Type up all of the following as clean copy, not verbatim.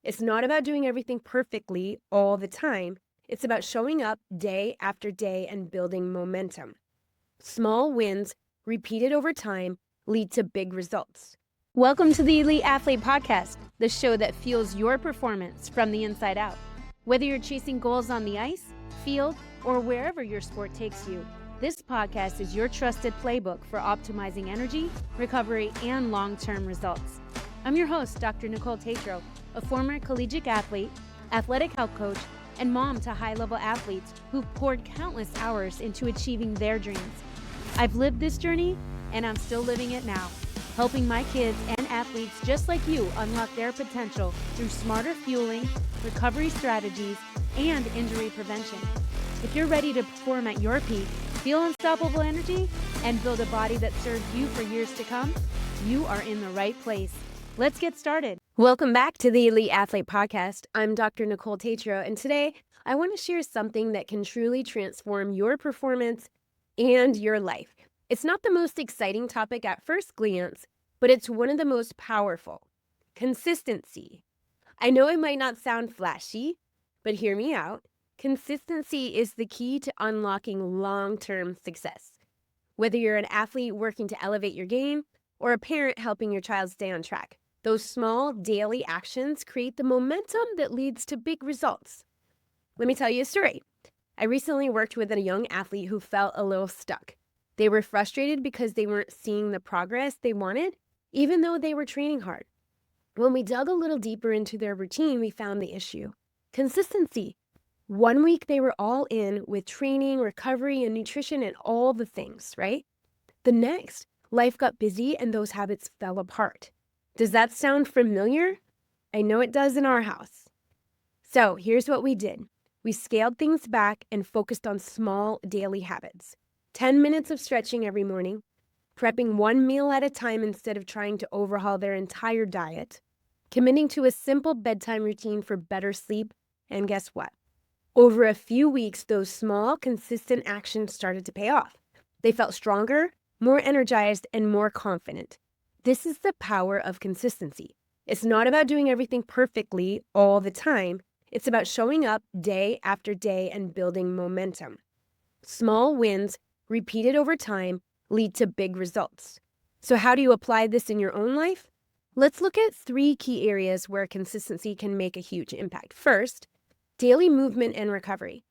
It's not about doing everything perfectly all the time. It's about showing up day after day and building momentum. Small wins, repeated over time, lead to big results. Welcome to the Elite Athlete Podcast, the show that fuels your performance from the inside out. Whether you're chasing goals on the ice, field, or wherever your sport takes you, this podcast is your trusted playbook for optimizing energy, recovery, and long-term results. I'm your host, Dr. Nicole Tatro, a former collegiate athlete, athletic health coach, and mom to high-level athletes who've poured countless hours into achieving their dreams. I've lived this journey, and I'm still living it now, helping my kids and athletes just like you unlock their potential through smarter fueling, recovery strategies, and injury prevention. If you're ready to perform at your peak, feel unstoppable energy, and build a body that serves you for years to come, you are in the right place. Let's get started. Welcome back to the Elite Athlete Podcast. I'm Dr. Nicole Tatro, and today I want to share something that can truly transform your performance and your life. It's not the most exciting topic at first glance, but it's one of the most powerful. Consistency. I know it might not sound flashy, but hear me out. Consistency is the key to unlocking long-term success. Whether you're an athlete working to elevate your game or a parent helping your child stay on track, those small daily actions create the momentum that leads to big results. Let me tell you a story. I recently worked with a young athlete who felt a little stuck. They were frustrated because they weren't seeing the progress they wanted, even though they were training hard. When we dug a little deeper into their routine, we found the issue. Consistency. 1 week, they were all in with training, recovery, and nutrition and all the things, right? The next, life got busy and those habits fell apart. Does that sound familiar? I know it does in our house. So here's what we did. We scaled things back and focused on small daily habits. 10 minutes of stretching every morning, prepping one meal at a time instead of trying to overhaul their entire diet, committing to a simple bedtime routine for better sleep, and guess what? Over a few weeks, those small, consistent actions started to pay off. They felt stronger, more energized, and more confident. This is the power of consistency. It's not about doing everything perfectly all the time. It's about showing up day after day and building momentum. Small wins, repeated over time, lead to big results. So how do you apply this in your own life? Let's look at 3 key areas where consistency can make a huge impact. First, daily movement and recovery.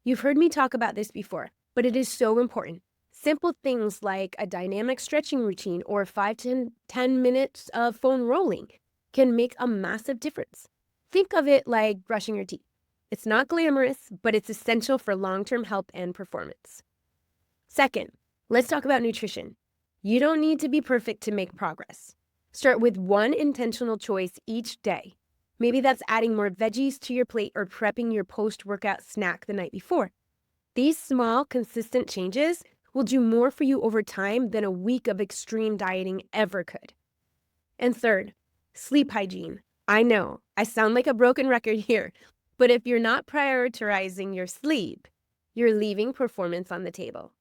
You've heard me talk about this before, but it is so important. Simple things like a dynamic stretching routine or 5 to 10 minutes of phone rolling can make a massive difference. Think of it like brushing your teeth. It's not glamorous, but it's essential for long-term health and performance. Second, let's talk about nutrition. You don't need to be perfect to make progress. Start with one intentional choice each day. Maybe that's adding more veggies to your plate or prepping your post-workout snack the night before. These small, consistent changes will do more for you over time than a week of extreme dieting ever could. And third, sleep hygiene. I know, I sound like a broken record here, but if you're not prioritizing your sleep, you're leaving performance on the table.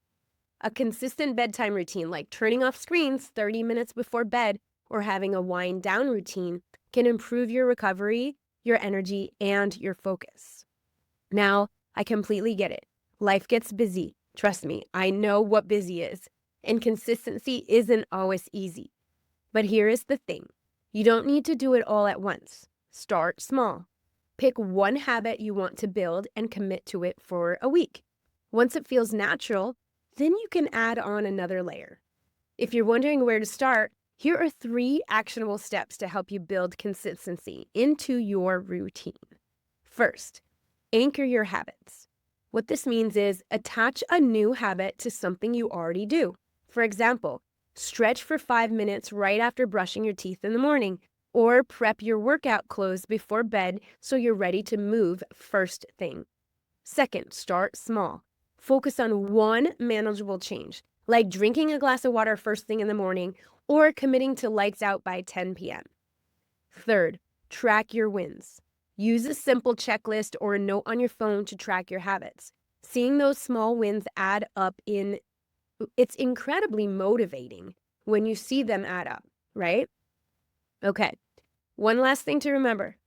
A consistent bedtime routine like turning off screens 30 minutes before bed or having a wind down routine can improve your recovery, your energy, and your focus. Now, I completely get it. Life gets busy. Trust me, I know what busy is. And consistency isn't always easy. But here is the thing. You don't need to do it all at once. Start small. Pick one habit you want to build and commit to it for a week. Once it feels natural, then you can add on another layer. If you're wondering where to start, here are 3 actionable steps to help you build consistency into your routine. First, anchor your habits. What this means is attach a new habit to something you already do. For example, stretch for 5 minutes right after brushing your teeth in the morning, or prep your workout clothes before bed so you're ready to move first thing. Second, start small. Focus on one manageable change, like drinking a glass of water first thing in the morning or committing to lights out by 10 p.m. Third, track your wins. Use a simple checklist or a note on your phone to track your habits. Seeing those small wins add up it's incredibly motivating when you see them add up, right? Okay, one last thing to remember.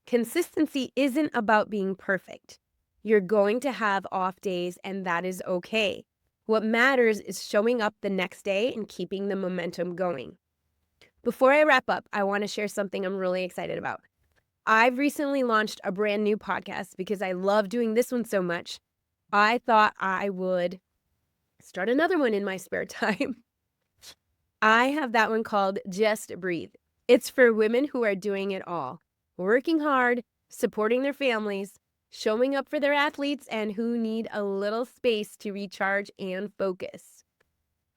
Consistency isn't about being perfect. You're going to have off days, and that is okay. What matters is showing up the next day and keeping the momentum going. Before I wrap up, I want to share something I'm really excited about. I've recently launched a brand new podcast because I love doing this one so much. I thought I would start another one in my spare time. I have that one called Just Breathe. It's for women who are doing it all, working hard, supporting their families, showing up for their athletes, and who need a little space to recharge and focus.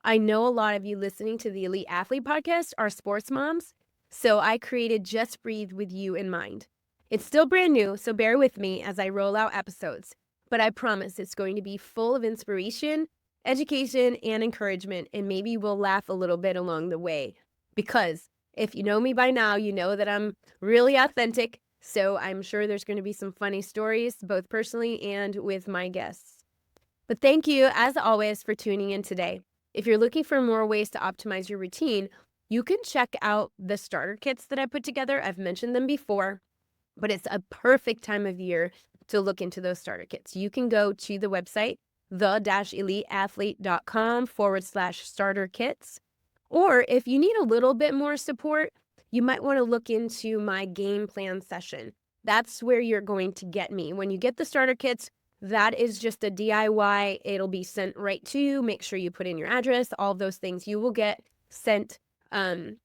I know a lot of you listening to the Elite Athlete podcast are sports moms, so I created Just Breathe with you in mind. It's still brand new, so bear with me as I roll out episodes, but I promise it's going to be full of inspiration, education, and encouragement, and maybe we'll laugh a little bit along the way. Because if you know me by now, you know that I'm really authentic, so I'm sure there's going to be some funny stories, both personally and with my guests. But thank you, as always, for tuning in today. If you're looking for more ways to optimize your routine, you can check out the starter kits that I put together. I've mentioned them before, but it's a perfect time of year to look into those starter kits. You can go to the website, the-eliteathlete.com/starter kits. Or if you need a little bit more support, you might want to look into my game plan session. That's where you're going to get me. When you get the starter kits, that is just a DIY. It'll be sent right to you. Make sure you put in your address, all of those things. You will get sent some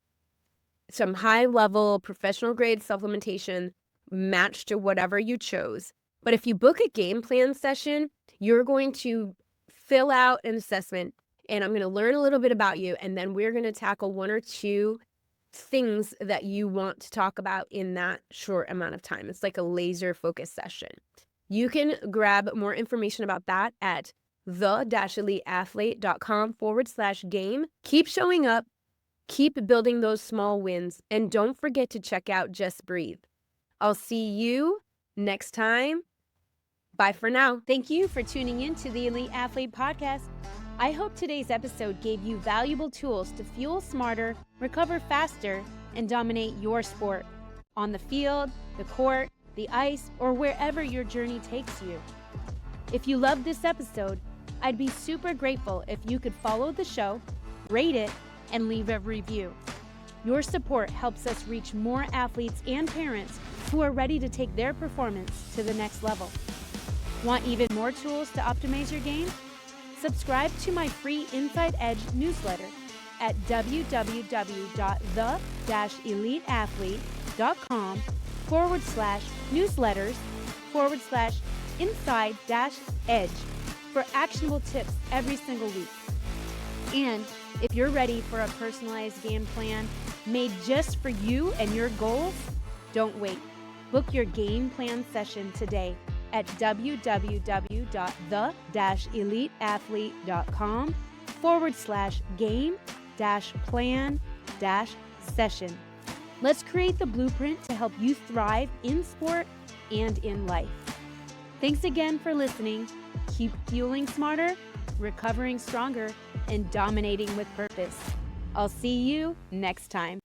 high-level professional grade supplementation matched to whatever you chose. But if you book a game plan session, you're going to fill out an assessment, and I'm going to learn a little bit about you, and then we're going to tackle one or two things that you want to talk about in that short amount of time. It's like a laser focus session. You can grab more information about that at the-eliteathlete.com/game. Keep showing up, keep building those small wins, and don't forget to check out Just Breathe. I'll see you next time. Bye for now. Thank you for tuning in to the Elite Athlete Podcast. I hope today's episode gave you valuable tools to fuel smarter, recover faster, and dominate your sport on the field, the court, the ice, or wherever your journey takes you. If you loved this episode, I'd be super grateful if you could follow the show, rate it, and leave a review. Your support helps us reach more athletes and parents who are ready to take their performance to the next level. Want even more tools to optimize your game? Subscribe to my free Inside Edge newsletter at www.the-eliteathlete.com/newsletters/inside-edge for actionable tips every single week. And if you're ready for a personalized game plan made just for you and your goals, don't wait. Book your game plan session today at www.the-eliteathlete.com/game-plan-session. Let's create the blueprint to help you thrive in sport and in life. Thanks again for listening. Keep fueling smarter, recovering stronger, and dominating with purpose. I'll see you next time.